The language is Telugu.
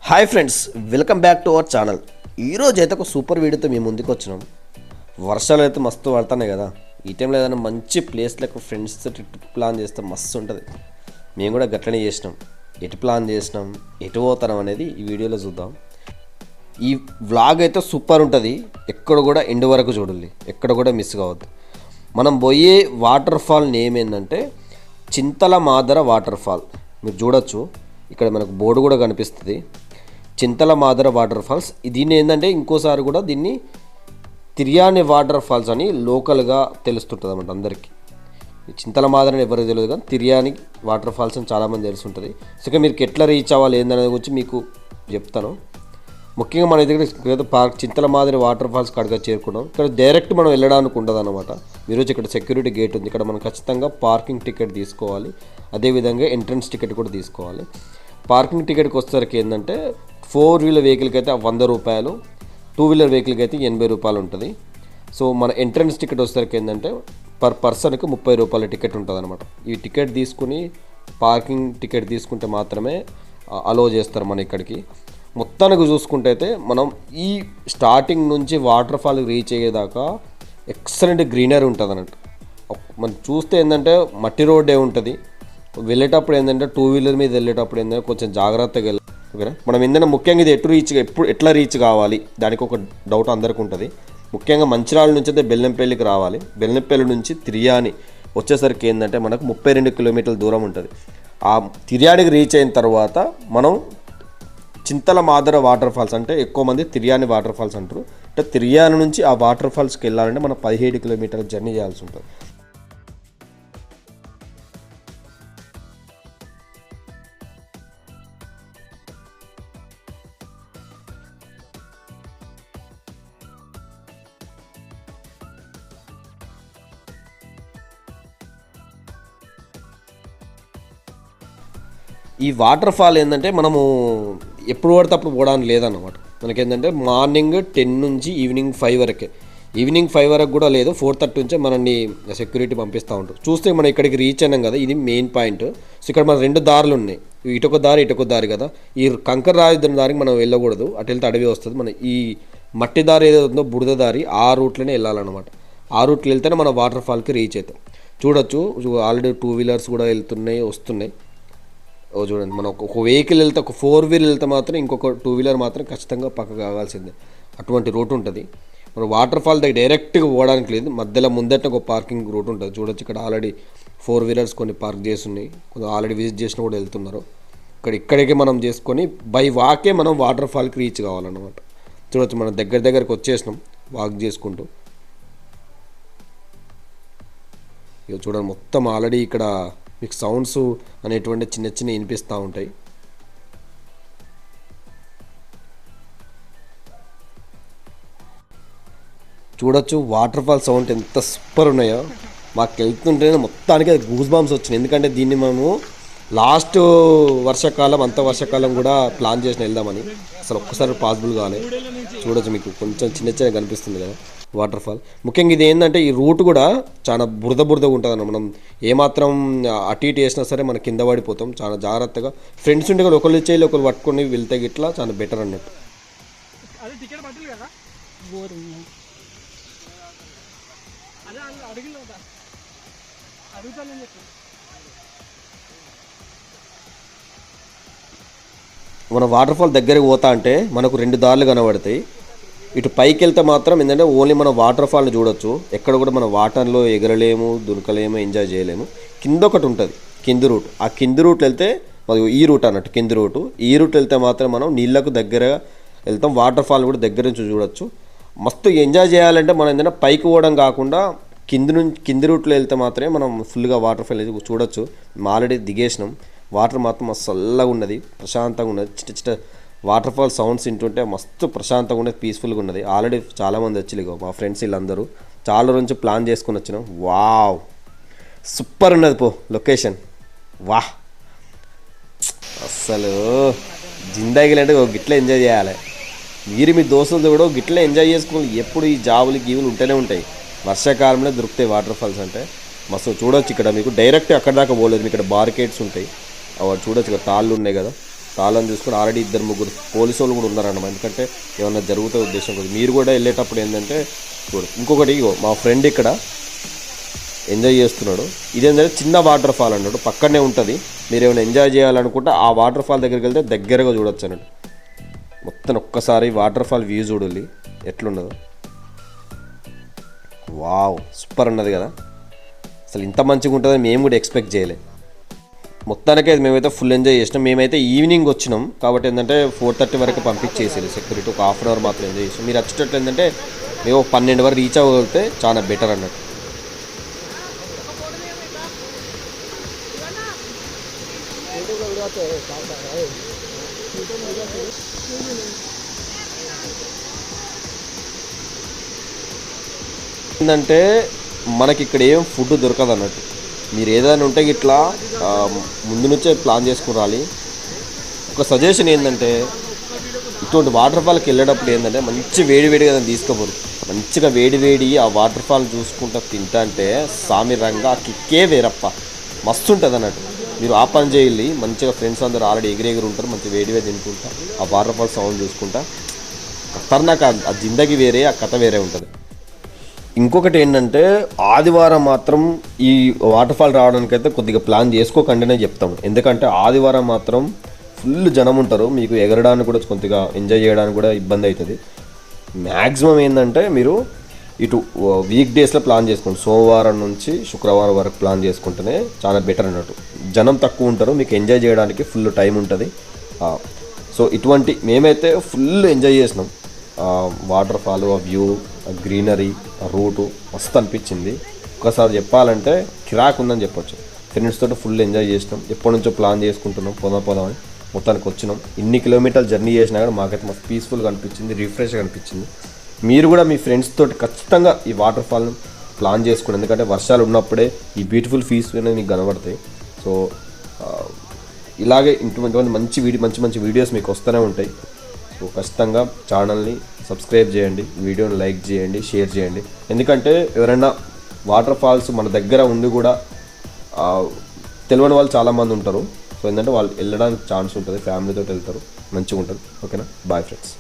Hi friends, welcome back to our channel. ఈరోజు అయితే ఒక సూపర్ వీడియోతో మేము ముందుకు వచ్చినాం. వర్షాలు అయితే మస్తు పడుతున్నాయి కదా. ఈ టైంలో ఏదైనా మంచి ప్లేస్లకు ఫ్రెండ్స్తో ట్రిప్ ప్లాన్ చేస్తే మస్తు ఉంటుంది. మేము కూడా గట్లనే చేసినాం. ఎటు ప్లాన్ చేసినాం, ఎటు పోతాం అనేది ఈ వీడియోలో చూద్దాం. ఈ వ్లాగ్ అయితే సూపర్ ఉంటుంది. ఎక్కడ కూడా ఎండ్ వరకు చూడాలి, ఎక్కడ కూడా మిస్ కావద్దు. మనం పోయే వాటర్ ఫాల్ నేమ్ ఏంటంటే చింతల మాదర వాటర్ ఫాల్. మీరు చూడొచ్చు, ఇక్కడ మనకు బోర్డు కూడా కనిపిస్తుంది, చింతల మాదర వాటర్ ఫాల్స్. దీన్ని ఏంటంటే ఇంకోసారి కూడా దీన్ని తిర్యాని వాటర్ ఫాల్స్ అని లోకల్గా తెలుస్తుంటుంది అన్నమాట అందరికీ. చింతల మాదర అని ఎవరికి తెలియదు, కానీ తిర్యాని వాటర్ ఫాల్స్ అని చాలామంది తెలుస్తుంటుంది. సో ఇక మీరు ఎట్లా రీచ్ అవ్వాలి ఏందనేది గురించి మీకు చెప్తాను. ముఖ్యంగా మన దగ్గర పార్క్ చింతల మాదిరి వాటర్ ఫాల్స్ కాడిగా చేరుకున్నాం. ఇక్కడ డైరెక్ట్ మనం వెళ్ళడానికి ఉండదు అనమాట. ఈరోజు ఇక్కడ సెక్యూరిటీ గేట్ ఉంది. ఇక్కడ మనం ఖచ్చితంగా పార్కింగ్ టికెట్ తీసుకోవాలి, అదేవిధంగా ఎంట్రన్స్ టికెట్ కూడా తీసుకోవాలి. పార్కింగ్ టికెట్కి వచ్చేసరికి ఏంటంటే 4 వీలర్ వెహికల్కి అయితే 100 రూపాయలు, 2 వీలర్ వెహికల్కి అయితే 80 రూపాయలు ఉంటుంది. సో మన ఎంట్రన్స్ టికెట్ వచ్చేసరికి ఏంటంటే పర్ పర్సన్కి 30 రూపాయల టికెట్ ఉంటుంది అనమాట. ఈ టికెట్ తీసుకుని పార్కింగ్ టికెట్ తీసుకుంటే మాత్రమే అలో చేస్తారు మన ఇక్కడికి. మొత్తానికి చూసుకుంటే అయితే మనం ఈ స్టార్టింగ్ నుంచి వాటర్ ఫాల్ రీచ్ అయ్యేదాకా ఎక్సలెంట్ గ్రీనరీ ఉంటుంది అన్నట్టు. మనం చూస్తే ఏంటంటే మట్టి రోడ్డే ఉంటుంది. వెళ్ళేటప్పుడు ఏంటంటే 2 వీలర్ మీద వెళ్ళేటప్పుడు ఏంటంటే కొంచెం జాగ్రత్తగా వెళ్ళాలి. ఓకేనా. మనం ఏంటంటే ముఖ్యంగా ఇది ఎట్లా రీచ్ కావాలి, దానికి ఒక డౌట్ అందరికీ ఉంటుంది. ముఖ్యంగా మంచిర్యాల నుంచి అయితే బెల్లంపల్లికి రావాలి. బెల్లంపల్లి నుంచి తిర్యాని వచ్చేసరికి ఏంటంటే మనకు 32 కిలోమీటర్ల దూరం ఉంటుంది. ఆ తిర్యానికి రీచ్ అయిన తర్వాత మనం చింతల మాదర వాటర్ ఫాల్స్, అంటే ఎక్కువ మంది తిర్యాని వాటర్ ఫాల్స్ అంటారు. అంటే తిర్యాని నుంచి ఆ వాటర్ ఫాల్స్కి వెళ్ళాలంటే మనం 17 కిలోమీటర్ల జర్నీ చేయాల్సి ఉంటుంది. ఈ వాటర్ ఫాల్ ఏంటంటే మనము ఎప్పుడు పడితే అప్పుడు పోవడానికి లేదన్నమాట. మనకేంటంటే మార్నింగ్ 10 నుంచి ఈవినింగ్ 5 వరకే. ఈవినింగ్ 5 వరకు కూడా లేదు, 4:30 నుంచే మనల్ని సెక్యూరిటీ పంపిస్తూ ఉంటారు. చూస్తే మనం ఇక్కడికి రీచ్ అయినాం కదా, ఇది మెయిన్ పాయింట్. సో ఇక్కడ మన 2 దారులు ఉన్నాయి, ఇటొక దారి కదా. ఈ కంకర రాజధాని దారికి మనం వెళ్ళకూడదు, అటు వెళ్తే అడవి వస్తుంది. మన ఈ మట్టి దారి ఏదో ఉందో బురద దారి, ఆ రూట్లోనే వెళ్ళాలన్నమాట. ఆ రూట్లో వెళ్తేనే మనం వాటర్ ఫాల్కి రీచ్ అవుతాం. చూడొచ్చు, ఆల్రెడీ 2 వీలర్స్ కూడా వస్తున్నాయి. చూడండి, మనం ఒక వెహికల్ వెళ్తే, ఒక 4 వీలర్ వెళ్తే మాత్రం ఇంకొక 2 వీలర్ మాత్రం ఖచ్చితంగా పక్కకు కావాల్సిందే. అటువంటి రూట్ ఉంటుంది. మనం వాటర్ ఫాల్ దగ్గర డైరెక్ట్గా పోవడానికి లేదు, మధ్యలో ముందట ఒక పార్కింగ్ రూట్ ఉంటుంది. చూడొచ్చు, ఇక్కడ ఆల్రెడీ 4 వీలర్స్ కొన్ని పార్క్ చేస్తున్నాయి, కొంచెం ఆల్రెడీ విజిట్ చేసిన కూడా వెళ్తున్నారు. ఇక్కడికి మనం చేసుకొని బై వాకే మనం వాటర్ ఫాల్కి రీచ్ కావాలన్నమాట. చూడొచ్చు, మనం దగ్గరికి వచ్చేసినాం వాక్ చేసుకుంటూ. ఇక చూడండి, మొత్తం ఆల్రెడీ ఇక్కడ మీకు సౌండ్స్ అనేటువంటి చిన్న వినిపిస్తూ ఉంటాయి. చూడొచ్చు వాటర్ ఫాల్ సౌండ్ ఎంత సూపర్ ఉన్నాయో. మాకు వెళ్తుంటేనే మొత్తానికి అది గూస్ బాంబ్స్ వచ్చినాయి. ఎందుకంటే దీన్ని మేము లాస్ట్ వర్షాకాలం కూడా ప్లాన్ చేసిన వెళ్దామని, అసలు ఒక్కసారి పాసిబుల్ కాలే. చూడొచ్చు, మీకు కొంచెం చిన్న కనిపిస్తుంది కదా వాటర్ ఫాల్. ముఖ్యంగా ఇది ఏంటంటే ఈ రూట్ కూడా చాలా బురదగా ఉంటుంది అన్న. మనం ఏమాత్రం అటు ఇటు వేసినా సరే మనం కింద పడిపోతాం. చాలా జాగ్రత్తగా ఫ్రెండ్స్ ఉంటే కూడా ఒకళ్ళు చేయాలి, ఒకళ్ళు పట్టుకొని వెళ్తే గిట్లా చాలా బెటర్ అన్నట్టు. మన వాటర్ ఫాల్ దగ్గరికి పోతా అంటే మనకు 2 దారులు కనబడతాయి. ఇటు పైకి వెళ్తే మాత్రం ఏంటంటే ఓన్లీ మన వాటర్ ఫాల్ని చూడొచ్చు. ఎక్కడ కూడా మన వాటర్లో ఎగరలేము, దునకలేము, ఎంజాయ్ చేయలేము. కింద ఒకటి ఉంటుంది, కింది రూట్. ఆ కింది రూట్ వెళ్తే ఈ రూట్ అన్నట్టు, కింది రూటు. ఈ రూట్ వెళ్తే మాత్రం మనం నీళ్ళకు దగ్గరగా వెళ్తాం. వాటర్ ఫాల్ కూడా దగ్గర నుంచి చూడొచ్చు. మస్తు ఎంజాయ్ చేయాలంటే మనం ఏంటంటే పైకి పోవడం కాకుండా కింది రూట్లో వెళ్తే మాత్రమే మనం ఫుల్గా వాటర్ ఫాల్ చూడొచ్చు. ఆల్రెడీ దిగేసినాం. వాటర్ మాత్రం మస్తు చల్లగా ఉన్నది, ప్రశాంతంగా ఉన్నది. చిన్న వాటర్ ఫాల్ సౌండ్స్ వింటుంటే మస్తు ప్రశాంతంగా ఉన్నది, పీస్ఫుల్గా ఉన్నది. ఆల్రెడీ చాలామంది వచ్చి మా ఫ్రెండ్స్ వీళ్ళందరూ చాలా రోజు ప్లాన్ చేసుకుని వచ్చినాం. వావ్, సూపర్ ఉన్నది పో లొకేషన్. వాహ్, అస్సలు జిందగీలు అంటే ఒక గిట్లా ఎంజాయ్ చేయాలి. మీరు మీ దోస్తులతో కూడా గిట్లా ఎంజాయ్ చేసుకోవాలి. ఎప్పుడు ఈ జాబులు గీవులు ఉంటూనే ఉంటాయి. వర్షాకాలంలో దొరుకుతాయి వాటర్ ఫాల్స్ అంటే మస్తు. చూడొచ్చు, ఇక్కడ మీకు డైరెక్ట్ అక్కడ దాకా పోలేదు, ఇక్కడ బార్కెట్స్ ఉంటాయి. చూడొచ్చు, ఇక్కడ తాళ్ళు ఉన్నాయి కదా, తాళం చూసుకొని ఆల్రెడీ 2-3 పోలీసు వాళ్ళు కూడా ఉన్నారన్నమాట. ఎందుకంటే ఏమన్నా జరుగుతాయి ఉద్దేశం కొద్ది. మీరు కూడా వెళ్ళేటప్పుడు ఏంటంటే ఇంకొకటి మా ఫ్రెండ్ ఇక్కడ ఎంజాయ్ చేస్తున్నాడు. ఇదేంటంటే చిన్న వాటర్ ఫాల్ అన్నాడు, పక్కనే ఉంటుంది. మీరు ఏమైనా ఎంజాయ్ చేయాలనుకుంటే ఆ వాటర్ ఫాల్ దగ్గరికి వెళ్తే దగ్గరగా చూడొచ్చు అన్నట్టు. మొత్తం ఒక్కసారి వాటర్ ఫాల్ వ్యూ చూడాలి ఎట్లున్నదో. వావ్, సూపర్ ఉన్నది కదా. అసలు ఇంత మంచిగా ఉంటుందని మేము కూడా ఎక్స్పెక్ట్ చేయలే. మొత్తానికి అయితే మేమైతే ఫుల్ ఎంజాయ్ చేసినాం. మేమైతే ఈవినింగ్ వచ్చినాం కాబట్టి ఏంటంటే 4:30 వరకు పంపించేసేది సెక్యూరిటీ. ఒక హాఫ్ అన్ అవర్ మాత్రం ఎంజాయ్ చేసాం. మీరు వచ్చేటట్లు ఏంటంటే మేము 12 వరకు రీచ్ అవ్వగలిగితే చాలా బెటర్ అన్నట్టు. ఏంటంటే మనకి ఇక్కడ ఏం ఫుడ్ దొరకదు అన్నట్టు. మీరు ఏదైనా ఉంటే ఇట్లా ముందు నుంచే ప్లాన్ చేసుకుని రాలి. ఒక సజెషన్ ఏంటంటే ఇటువంటి వాటర్ ఫాల్కి వెళ్ళేటప్పుడు ఏంటంటే మంచి వేడివేడిగా తీసుకోపోరు. మంచిగా వేడి ఆ వాటర్ ఫాల్ చూసుకుంటా తింటా అంటే సామి రంగా కిక్కే వేరప్ప, మస్తు ఉంటుంది అన్నట్టు. మీరు ఆ పని చేయాలి. మంచిగా ఫ్రెండ్స్ అందరూ ఆల్రెడీ ఎగిరెగిరి ఉంటారు, మంచిగా వేడివే తినుకుంటా ఆ వాటర్ ఫాల్ సౌండ్ చూసుకుంటా ఖతర్నాక్. ఆ జిందగీ వేరే, ఆ కథ వేరే ఉంటుంది. ఇంకొకటి ఏంటంటే ఆదివారం మాత్రం ఈ వాటర్ ఫాల్ రావడానికైతే కొద్దిగా ప్లాన్ చేసుకోకండినే చెప్తాము. ఎందుకంటే ఆదివారం మాత్రం ఫుల్ జనం ఉంటారు. మీకు ఎగరడానికి కూడా కొద్దిగా ఎంజాయ్ చేయడానికి కూడా ఇబ్బంది అవుతుంది. మ్యాక్సిమం ఏంటంటే మీరు ఇటు వీక్ డేస్లో ప్లాన్ చేసుకోండి. సోమవారం నుంచి శుక్రవారం వరకు ప్లాన్ చేసుకుంటేనే చాలా బెటర్ అన్నట్టు. జనం తక్కువ ఉంటారు, మీకు ఎంజాయ్ చేయడానికి ఫుల్ టైం ఉంటుంది. సో ఇటువంటి మేమైతే ఫుల్ ఎంజాయ్ చేసినాం. వాటర్ ఫాల్, ఆ వ్యూ, ఆ గ్రీనరీ, ఆ రూటు మస్తు అనిపించింది. ఒకసారి చెప్పాలంటే కిరాక్ ఉందని చెప్పొచ్చు. ఫ్రెండ్స్ తోటి ఫుల్ ఎంజాయ్ చేసినాం. ఎప్పటి నుంచో ప్లాన్ చేసుకుంటున్నాం పోదామని. మొత్తానికి వచ్చినాం. ఇన్ని కిలోమీటర్లు జర్నీ చేసినా కూడా మాకైతే మస్తు పీస్ఫుల్గా అనిపించింది, రిఫ్రెష్గా అనిపించింది. మీరు కూడా మీ ఫ్రెండ్స్ తోటి ఖచ్చితంగా ఈ వాటర్ ఫాల్ని ప్లాన్ చేసుకోండి. ఎందుకంటే వర్షాలు ఉన్నప్పుడే ఈ బ్యూటిఫుల్ ఫీస్ అనేది మీకు కనబడతాయి. సో ఇలాగే ఇటువంటి మంచి వీడియోస్ మీకు వస్తూనే ఉంటాయి. సో ఖచ్చితంగా ఛానల్ని సబ్స్క్రైబ్ చేయండి, వీడియోని లైక్ చేయండి, షేర్ చేయండి. ఎందుకంటే ఎవరైనా వాటర్ ఫాల్స్ మన దగ్గర ఉండి కూడా తెలియని వాళ్ళు చాలామంది ఉంటారు. సో ఏంటంటే వాళ్ళు వెళ్ళడానికి ఛాన్స్ ఉంటుంది, ఫ్యామిలీతో వెళ్తారు, మంచిగా ఉంటుంది. ఓకేనా, బాయ్ ఫ్రెండ్స్.